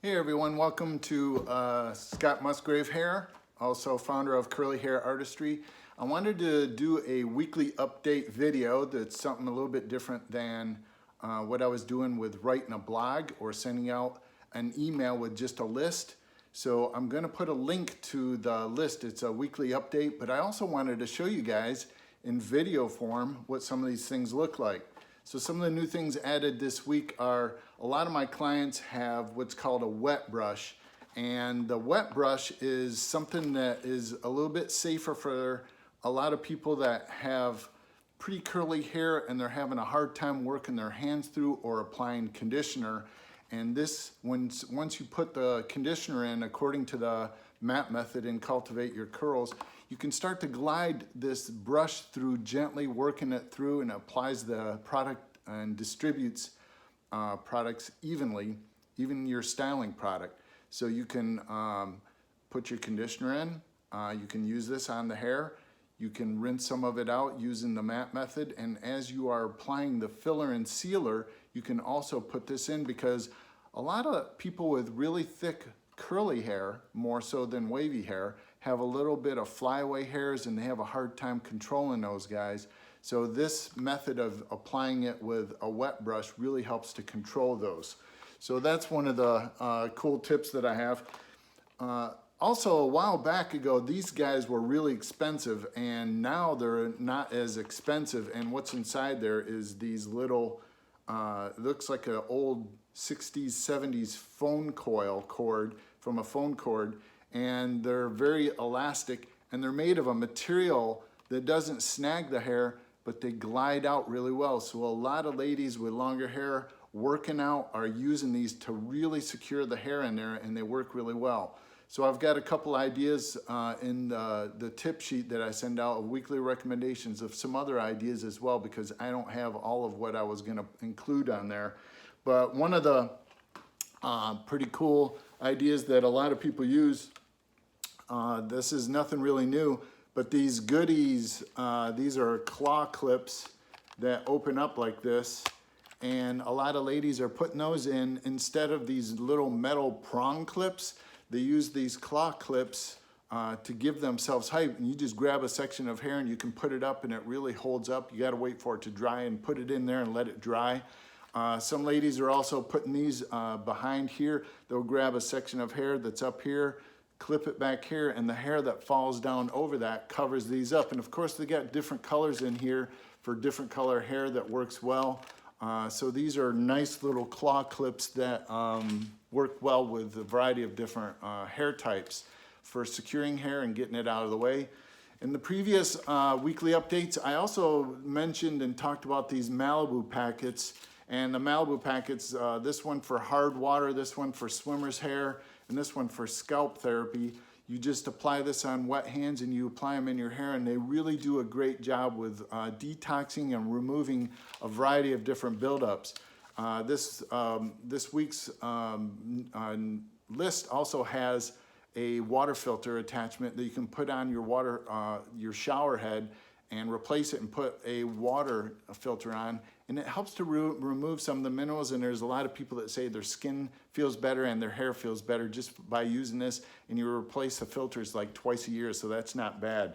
Hey everyone, welcome to Scott Musgrave Hair, also founder of Curly Hair Artistry. I wanted to do a weekly update video that's something a little bit different than what I was doing with writing a blog or sending out an email with just a list. So I'm going to put a link to the list. It's a weekly update, but I also wanted to show you guys in video form what some of these things look like. So some of the new things added this week are a lot of my clients have what's called a wet brush. And the wet brush is something that is a little bit safer for a lot of people that have pretty curly hair and they're having a hard time working their hands through or applying conditioner. And this, once you put the conditioner in, according to the MAP method in Cultivate Your Curls, you can start to glide this brush through, gently working it through, and applies the product and distributes products evenly, even your styling product. So you can put your conditioner in, you can use this on the hair, you can rinse some of it out using the MAP method, and as you are applying the filler and sealer, you can also put this in, because a lot of people with really thick curly hair, more so than wavy hair, have a little bit of flyaway hairs and they have a hard time controlling those guys. So this method of applying it with a wet brush really helps to control those. So that's one of the cool tips that I have. Also, a while back ago, these guys were really expensive, and now they're not as expensive. And what's inside there is these little, looks like an old 60s, 70s phone coil cord from a phone cord, and they're very elastic, and they're made of a material that doesn't snag the hair, but they glide out really well. So a lot of ladies with longer hair working out are using these to really secure the hair in there, and they work really well. So I've got a couple ideas in the tip sheet that I send out of weekly recommendations of some other ideas as well, because I don't have all of what I was going to include on there. But one of the pretty cool ideas that a lot of people use, this is nothing really new, but these goodies, these are claw clips that open up like this, and a lot of ladies are putting those in instead of these little metal prong clips. They use these claw clips to give themselves height, and you just grab a section of hair and you can put it up and it really holds up. You got to wait for it to dry and put it in there and let it dry. Some ladies are also putting these behind here. They'll grab a section of hair that's up here, clip it back here, and the hair that falls down over that covers these up. And of course, they got different colors in here for different color hair that works well. So these are nice little claw clips that work well with a variety of different hair types for securing hair and getting it out of the way. In the previous weekly updates, I also mentioned and talked about these Malibu packets. And the Malibu packets, this one for hard water, this one for swimmer's hair, and this one for scalp therapy. You just apply this on wet hands and you apply them in your hair, and they really do a great job with detoxing and removing a variety of different buildups. This week's list also has a water filter attachment that you can put on your shower head and replace it and put a water filter on, and it helps to remove some of the minerals. And there's a lot of people that say their skin feels better and their hair feels better just by using this, and you replace the filters like twice a year, so that's not bad.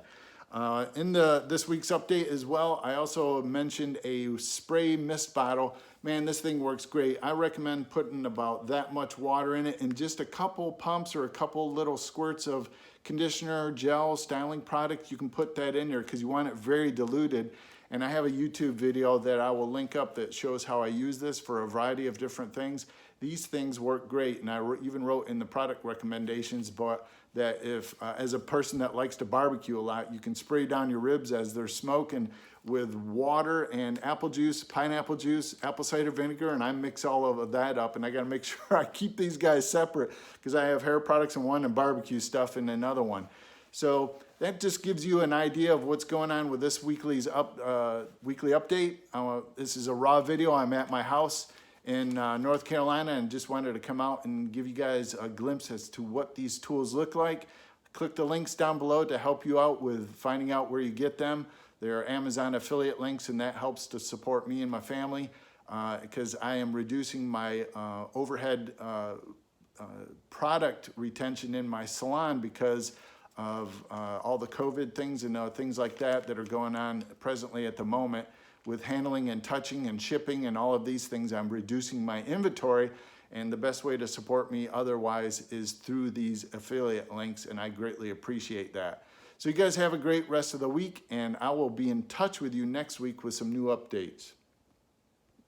In this week's update as well, I also mentioned a spray mist bottle. Man, this thing works great. I recommend putting about that much water in it and just a couple pumps or a couple little squirts of conditioner, gel, styling product. You can put that in there because you want it very diluted. And I have a YouTube video that I will link up that shows how I use this for a variety of different things. These things work great, and I even wrote in the product recommendations, but that if, as a person that likes to barbecue a lot, you can spray down your ribs as they're smoking with water and apple juice, pineapple juice, apple cider vinegar, and I mix all of that up, and I gotta make sure I keep these guys separate because I have hair products in one and barbecue stuff in another one. So that just gives you an idea of what's going on with this weekly update. This is a raw video. I'm at my house in North Carolina and just wanted to come out and give you guys a glimpse as to what these tools look like. Click the links down below to help you out with finding out where you get them. They're Amazon affiliate links, and that helps to support me and my family because I am reducing my overhead product retention in my salon because of all the COVID things and things like that that are going on presently at the moment. With handling and touching and shipping and all of these things, I'm reducing my inventory, and the best way to support me otherwise is through these affiliate links, and I greatly appreciate that. So you guys have a great rest of the week, and I will be in touch with you next week with some new updates.